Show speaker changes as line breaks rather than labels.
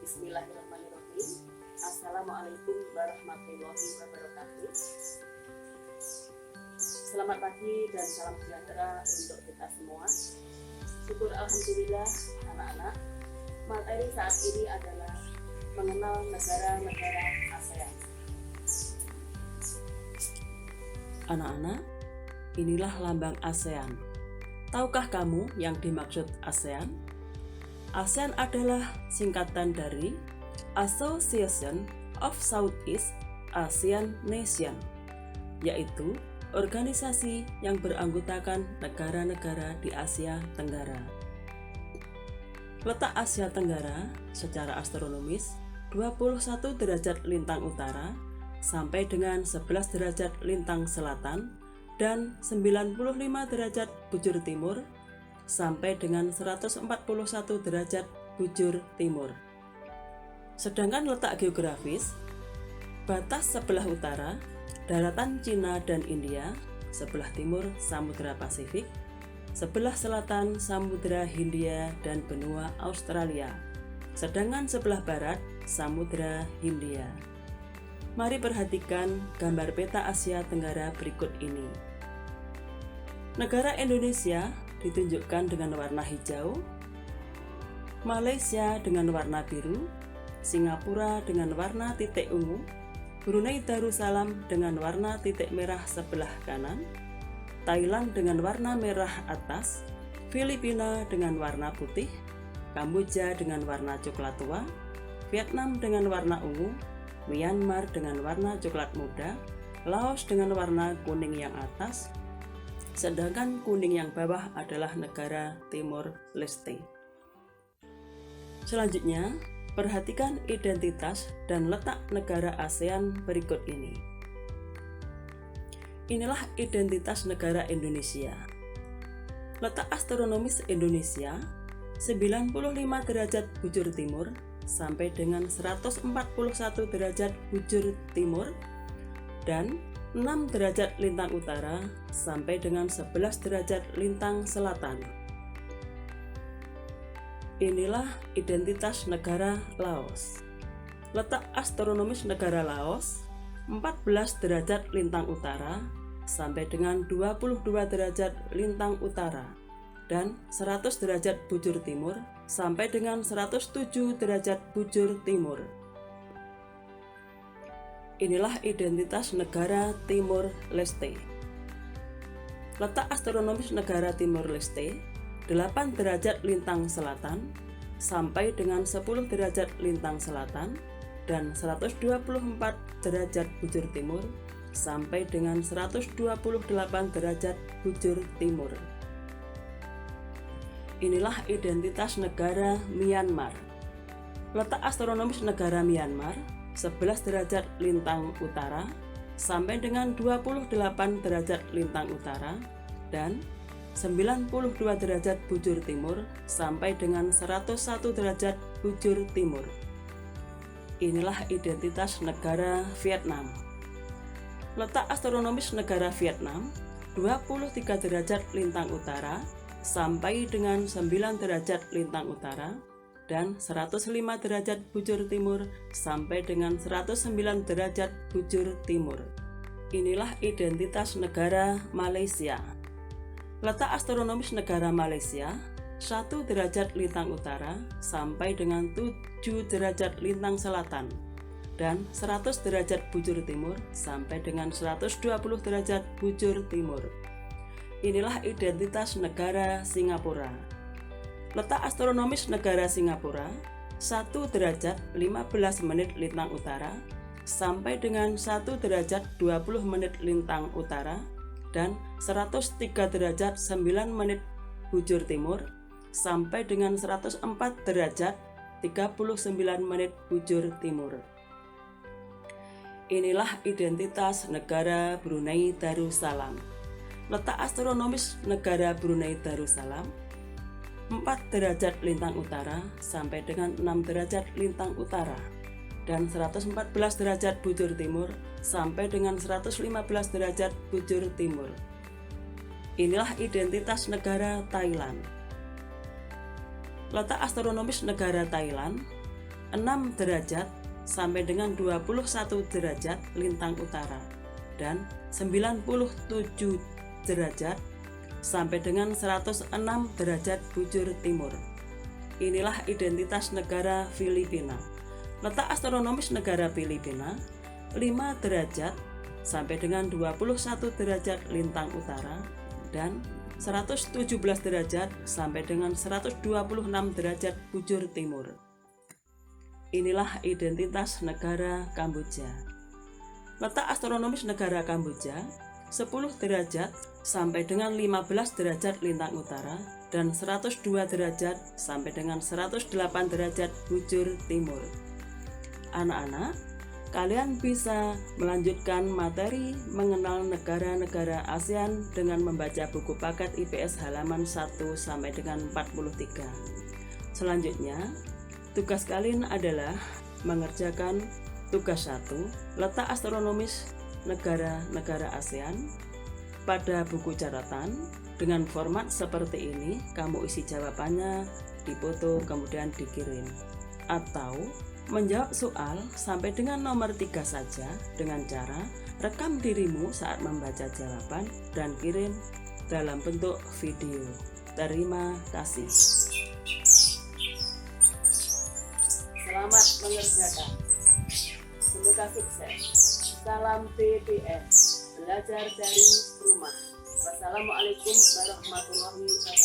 Bismillahirrahmanirrahim. Assalamualaikum warahmatullahi wabarakatuh. Selamat pagi dan salam sejahtera untuk kita semua. Syukur alhamdulillah anak-anak. Materi saat ini adalah mengenal negara-negara ASEAN.
Anak-anak, inilah lambang ASEAN. Tahukah kamu yang dimaksud ASEAN? ASEAN adalah singkatan dari Association of Southeast Asian Nations, yaitu organisasi yang beranggotakan negara-negara di Asia Tenggara. Letak Asia Tenggara secara astronomis 21 derajat lintang utara sampai dengan 11 derajat lintang selatan dan 95 derajat bujur timur sampai dengan 141 derajat bujur timur. Sedangkan letak geografis, batas sebelah utara, daratan Cina dan India, sebelah timur Samudra Pasifik, sebelah selatan Samudra Hindia dan benua Australia, sedangkan sebelah barat Samudra Hindia. Mari perhatikan gambar peta Asia Tenggara berikut ini. Negara Indonesia ditunjukkan dengan warna hijau, Malaysia dengan warna biru, Singapura dengan warna titik ungu, Brunei Darussalam dengan warna titik merah sebelah kanan, Thailand dengan warna merah atas, Filipina dengan warna putih, Kamboja dengan warna coklat tua, Vietnam dengan warna ungu, Myanmar dengan warna coklat muda, Laos dengan warna kuning yang atas, sedangkan kuning yang bawah adalah negara Timor Leste. Selanjutnya, perhatikan identitas dan letak negara ASEAN berikut ini. Inilah identitas negara Indonesia. Letak astronomis Indonesia 95 derajat bujur timur sampai dengan 141 derajat bujur timur dan 6 derajat lintang utara sampai dengan 11 derajat lintang selatan. Inilah identitas negara Laos. Letak astronomis negara Laos 14 derajat lintang utara sampai dengan 22 derajat lintang utara dan 100 derajat bujur timur sampai dengan 107 derajat bujur timur. Inilah identitas negara Timor Leste. Letak astronomis negara Timor Leste 8 derajat lintang selatan sampai dengan 10 derajat lintang selatan dan 124 derajat bujur timur sampai dengan 128 derajat bujur timur. Inilah identitas negara Myanmar. Letak astronomis negara Myanmar 11 derajat lintang utara sampai dengan 28 derajat lintang utara dan 92 derajat bujur timur sampai dengan 101 derajat bujur timur. Inilah identitas negara Vietnam. Letak astronomis negara Vietnam 23 derajat lintang utara sampai dengan 9 derajat lintang utara dan 105 derajat bujur timur sampai dengan 109 derajat bujur timur. Inilah identitas negara Malaysia. Letak astronomis negara Malaysia 1 derajat lintang utara sampai dengan 7 derajat lintang selatan dan 100 derajat bujur timur sampai dengan 120 derajat bujur timur. Inilah identitas negara Singapura. Letak astronomis negara Singapura 1 derajat 15 menit lintang utara sampai dengan 1 derajat 20 menit lintang utara dan 103 derajat 9 menit bujur timur sampai dengan 104 derajat 39 menit bujur timur. Inilah identitas negara Brunei Darussalam. Letak astronomis negara Brunei Darussalam 4 derajat lintang utara sampai dengan 6 derajat lintang utara dan 114 derajat bujur timur sampai dengan 115 derajat bujur timur. Inilah identitas negara Thailand. Letak astronomis negara Thailand 6 derajat sampai dengan 21 derajat lintang utara dan 97 derajat sampai dengan 106 derajat bujur timur. Inilah identitas negara Filipina. Letak astronomis negara Filipina 5 derajat sampai dengan 21 derajat lintang utara dan 117 derajat sampai dengan 126 derajat bujur timur. Inilah identitas negara Kamboja. Letak astronomis negara Kamboja 10 derajat sampai dengan 15 derajat lintang utara dan 102 derajat sampai dengan 108 derajat bujur timur. Anak-anak, kalian bisa melanjutkan materi mengenal negara-negara ASEAN dengan membaca buku paket IPS halaman 1 sampai dengan 43. Selanjutnya, tugas kalian adalah mengerjakan tugas 1, letak astronomis negara-negara ASEAN pada buku catatan. Dengan format seperti ini, kamu isi jawabannya, dipoto, kemudian dikirim. Atau menjawab soal sampai dengan nomor 3 saja dengan cara rekam dirimu saat membaca jawaban dan kirim dalam bentuk video. Terima kasih.
Selamat mengerjakan. Semoga sukses. Salam BPS, belajar dari rumah. Wassalamualaikum warahmatullahi wabarakatuh.